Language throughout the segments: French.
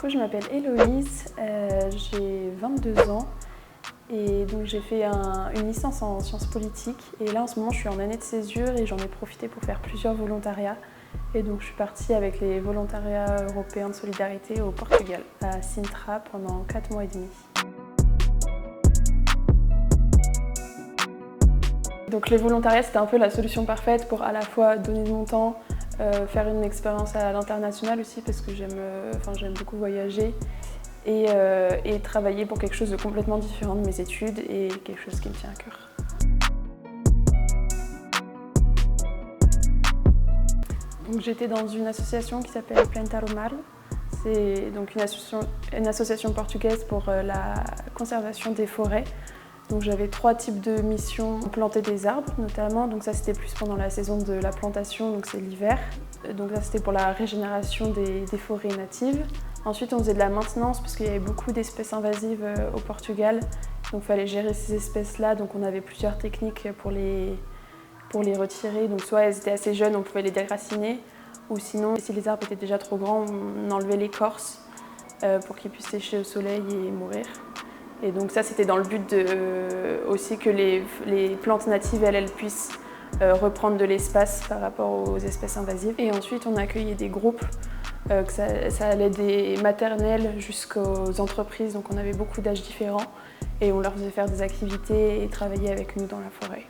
coup, je m'appelle Héloïse, j'ai 22 ans et donc j'ai fait une licence en sciences politiques. Et là, en ce moment, je suis en année de césure et j'en ai profité pour faire plusieurs volontariats. Et donc, je suis partie avec les volontariats européens de solidarité au Portugal, à Sintra, pendant 4 mois et demi. Donc les volontariats, c'était un peu la solution parfaite pour à la fois donner de mon temps, faire une expérience à l'international aussi parce que j'aime beaucoup voyager et travailler pour quelque chose de complètement différent de mes études et quelque chose qui me tient à cœur. Donc, j'étais dans une association qui s'appelle Plantar o Mar. C'est donc une association portugaise pour la conservation des forêts. Donc j'avais 3 types de missions, planter des arbres notamment, donc ça c'était plus pendant la saison de la plantation, donc c'est l'hiver. Donc ça c'était pour la régénération des forêts natives. Ensuite on faisait de la maintenance parce qu'il y avait beaucoup d'espèces invasives au Portugal, donc il fallait gérer ces espèces-là, donc on avait plusieurs techniques pour les retirer. Donc soit elles étaient assez jeunes, on pouvait les déraciner, ou sinon si les arbres étaient déjà trop grands, on enlevait l'écorce pour qu'ils puissent sécher au soleil et mourir. Et donc ça, c'était dans le but aussi que les plantes natives, elles puissent reprendre de l'espace par rapport aux espèces invasives. Et ensuite, on accueillait des groupes, que ça allait des maternelles jusqu'aux entreprises, donc on avait beaucoup d'âges différents. Et on leur faisait faire des activités et travailler avec nous dans la forêt.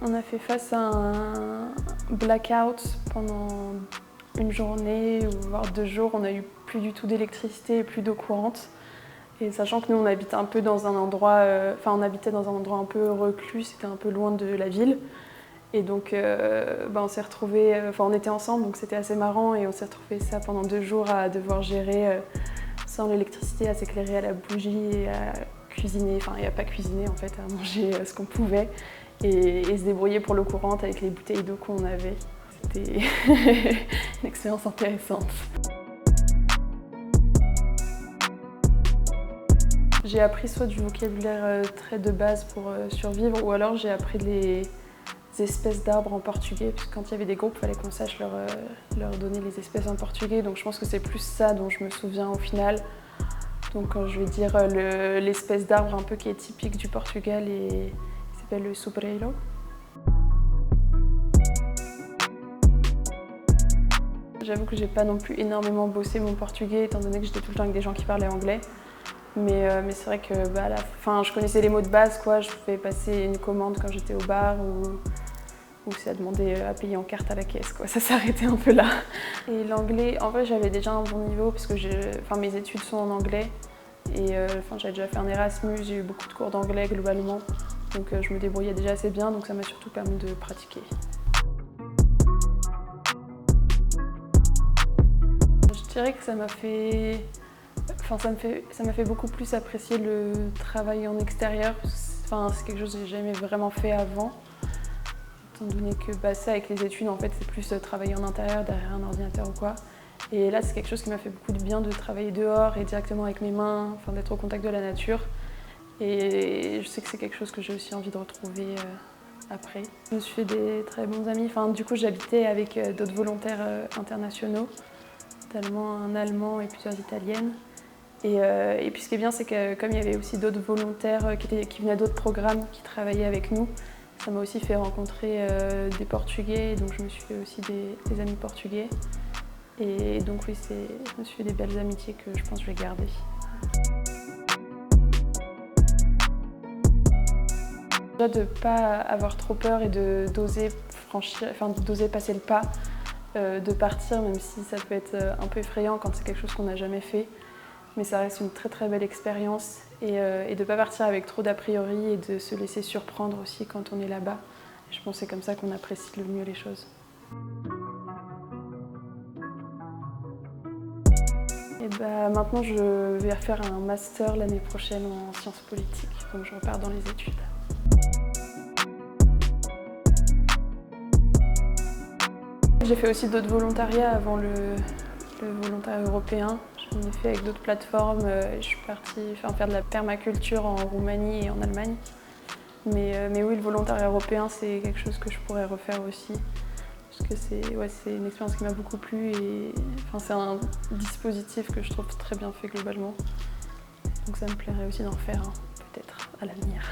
On a fait face à un blackout pendant une journée ou voire 2 jours, on n'a eu plus du tout d'électricité et plus d'eau courante. Et sachant que nous on habitait un peu dans un endroit, on habitait dans un endroit un peu reclus, c'était un peu loin de la ville. Et donc on s'est retrouvés, on était ensemble donc c'était assez marrant et on s'est retrouvés ça pendant 2 jours à devoir gérer sans l'électricité, à s'éclairer à la bougie et à cuisiner, et à pas cuisiner en fait, à manger ce qu'on pouvait et se débrouiller pour l'eau courante avec les bouteilles d'eau qu'on avait. C'était une expérience intéressante. J'ai appris soit du vocabulaire très de base pour survivre, ou alors j'ai appris les espèces d'arbres en portugais, puisque quand il y avait des groupes, il fallait qu'on sache leur donner les espèces en portugais. Donc je pense que c'est plus ça dont je me souviens au final. Donc je vais dire l'espèce d'arbre un peu qui est typique du Portugal et qui s'appelle le sobreiro. J'avoue que j'ai pas non plus énormément bossé mon portugais étant donné que j'étais tout le temps avec des gens qui parlaient anglais. Mais c'est vrai que à la fin, je connaissais les mots de base, quoi. Je pouvais passer une commande quand j'étais au bar ou ça demandait à payer en carte à la caisse, quoi. Ça s'arrêtait un peu là. Et l'anglais, en vrai, j'avais déjà un bon niveau parce que mes études sont en anglais. Et j'avais déjà fait un Erasmus, j'ai eu beaucoup de cours d'anglais globalement. Donc je me débrouillais déjà assez bien, donc ça m'a surtout permis de pratiquer. Je dirais que ça m'a fait beaucoup plus apprécier le travail en extérieur. C'est quelque chose que j'ai jamais vraiment fait avant. Étant donné que ça, avec les études, en fait, c'est plus travailler en intérieur, derrière un ordinateur ou quoi. Et là, c'est quelque chose qui m'a fait beaucoup de bien de travailler dehors et directement avec mes mains, d'être au contact de la nature. Et je sais que c'est quelque chose que j'ai aussi envie de retrouver après. Je me suis fait des très bons amis. Du coup, j'habitais avec d'autres volontaires internationaux, notamment un Allemand et plusieurs Italiennes. Et puis ce qui est bien, c'est que comme il y avait aussi d'autres volontaires qui venaient d'autres programmes, qui travaillaient avec nous, ça m'a aussi fait rencontrer des Portugais, donc je me suis fait aussi des amis portugais. Et donc oui, je me suis fait des belles amitiés que je pense que je vais garder. Déjà de ne pas avoir trop peur et d'oser passer le pas, de partir, même si ça peut être un peu effrayant quand c'est quelque chose qu'on n'a jamais fait. Mais ça reste une très très belle expérience et de ne pas partir avec trop d'a priori et de se laisser surprendre aussi quand on est là-bas. Je pense que c'est comme ça qu'on apprécie le mieux les choses. Et maintenant je vais faire un master l'année prochaine en sciences politiques, donc je repars dans les études. J'ai fait aussi d'autres volontariats avant le volontariat européen. J'en ai fait avec d'autres plateformes. Je suis partie faire de la permaculture en Roumanie et en Allemagne. Mais oui, le volontariat européen, c'est quelque chose que je pourrais refaire aussi. parce que c'est une expérience qui m'a beaucoup plu et c'est un dispositif que je trouve très bien fait globalement. Donc ça me plairait aussi d'en faire un, peut-être à l'avenir.